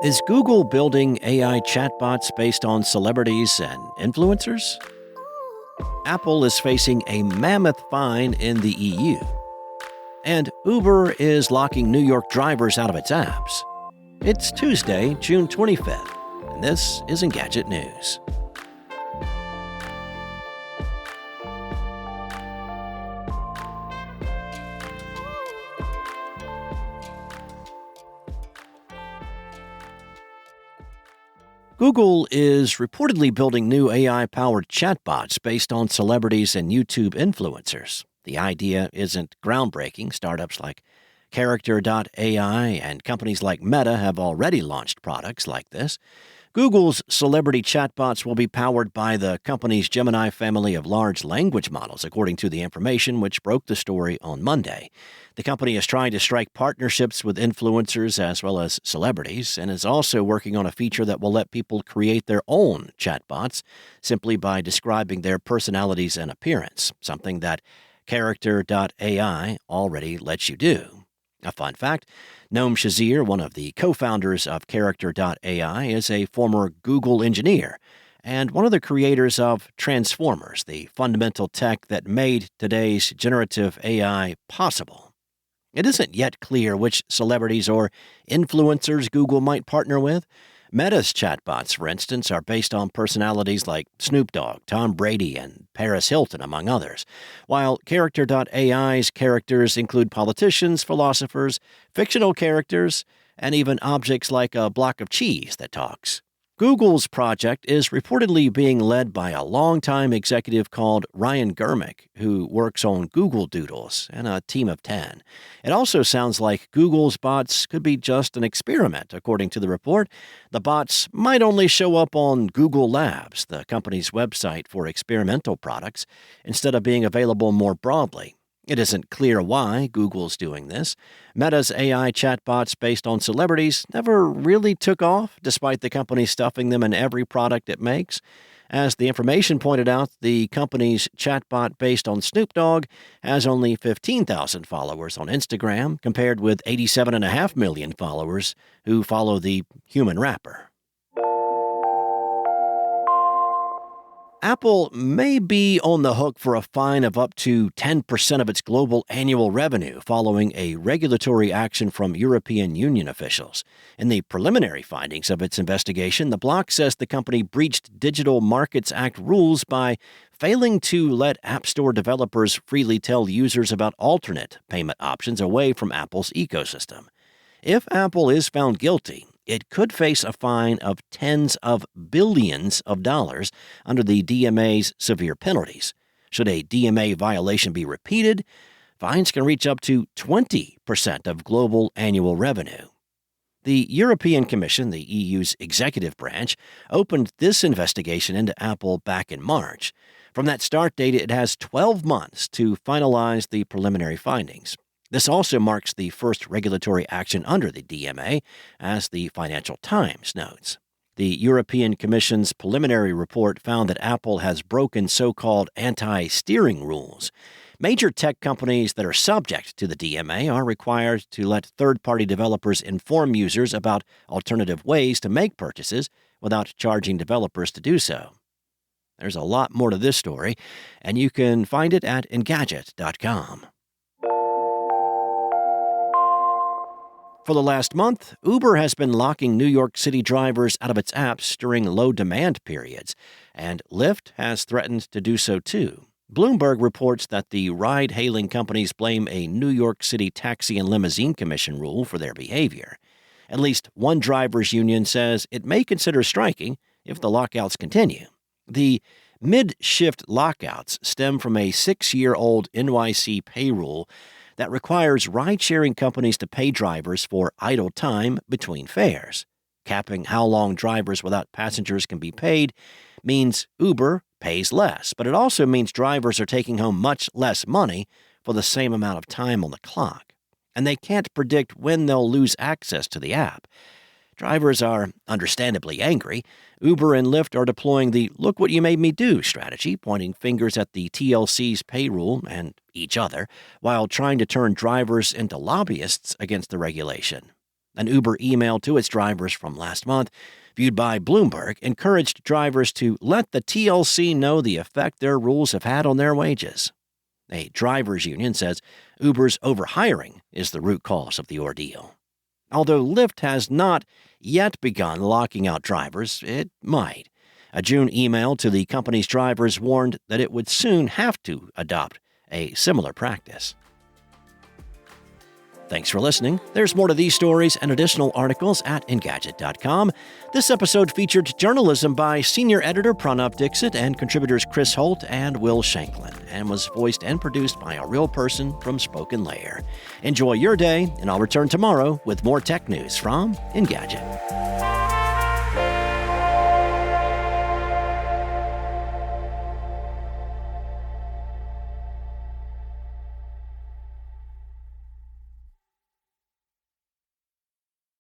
Is Google building AI chatbots based on celebrities and influencers? Apple is facing a mammoth fine in the EU. And Uber is locking New York drivers out of its apps. It's Tuesday, June 25th, and this is Engadget News. Google is reportedly building new AI powered chatbots based on celebrities and YouTube influencers. The idea isn't groundbreaking. Startups like Character.ai and companies like Meta have already launched products like this. Google's celebrity chatbots will be powered by the company's Gemini family of large language models, according to the information which broke the story on Monday. The company is trying to strike partnerships with influencers as well as celebrities, and is also working on a feature that will let people create their own chatbots simply by describing their personalities and appearance, something that Character.ai already lets you do. A fun fact, Noam Shazir, one of the co-founders of Character.ai, is a former Google engineer and one of the creators of Transformers, the fundamental tech that made today's generative AI possible. It isn't yet clear which celebrities or influencers Google might partner with. Meta's chatbots, for instance, are based on personalities like Snoop Dogg, Tom Brady, and Paris Hilton, among others, while Character.ai's characters include politicians, philosophers, fictional characters, and even objects like a block of cheese that talks. Google's project is reportedly being led by a longtime executive called Ryan Germick, who works on Google Doodles, and a team of 10. It also sounds like Google's bots could be just an experiment, according to the report. The bots might only show up on Google Labs, the company's website for experimental products, instead of being available more broadly. It isn't clear why Google's doing this. Meta's AI chatbots based on celebrities never really took off, despite the company stuffing them in every product it makes. As the information pointed out, the company's chatbot based on Snoop Dogg has only 15,000 followers on Instagram, compared with 87.5 million followers who follow the human rapper. Apple may be on the hook for a fine of up to 10% of its global annual revenue following a regulatory action from European Union officials. In the preliminary findings of its investigation, the bloc says the company breached Digital Markets Act rules by failing to let App Store developers freely tell users about alternate payment options away from Apple's ecosystem. If Apple is found guilty, it could face a fine of tens of billions of dollars under the DMA's severe penalties. Should a DMA violation be repeated, fines can reach up to 20% of global annual revenue. The European Commission, the EU's executive branch, opened this investigation into Apple back in March. From that start date, it has 12 months to finalize the preliminary findings. This also marks the first regulatory action under the DMA, as the Financial Times notes. The European Commission's preliminary report found that Apple has broken so-called anti-steering rules. Major tech companies that are subject to the DMA are required to let third-party developers inform users about alternative ways to make purchases without charging developers to do so. There's a lot more to this story, and you can find it at Engadget.com. For the last month, Uber has been locking New York City drivers out of its apps during low-demand periods, and Lyft has threatened to do so too. Bloomberg reports that the ride-hailing companies blame a New York City taxi and limousine commission rule for their behavior. At least one drivers' union says it may consider striking if the lockouts continue. The mid-shift lockouts stem from a 6-year-old NYC pay rule that requires ride-sharing companies to pay drivers for idle time between fares. Capping how long drivers without passengers can be paid means Uber pays less, but it also means drivers are taking home much less money for the same amount of time on the clock. And they can't predict when they'll lose access to the app. Drivers are understandably angry. Uber and Lyft are deploying the "look what you made me do" strategy, pointing fingers at the TLC's pay rule and each other, while trying to turn drivers into lobbyists against the regulation. An Uber email to its drivers from last month, viewed by Bloomberg, encouraged drivers to let the TLC know the effect their rules have had on their wages. A drivers' union says Uber's overhiring is the root cause of the ordeal. Although Lyft has not yet begun locking out drivers, it might. A June email to the company's drivers warned that it would soon have to adopt a similar practice. Thanks for listening. There's more to these stories and additional articles at Engadget.com. This episode featured journalism by senior editor Pranav Dixit and contributors Chris Holt and Will Shanklin, and was voiced and produced by a real person from Spoken Layer. Enjoy your day, and I'll return tomorrow with more tech news from Engadget.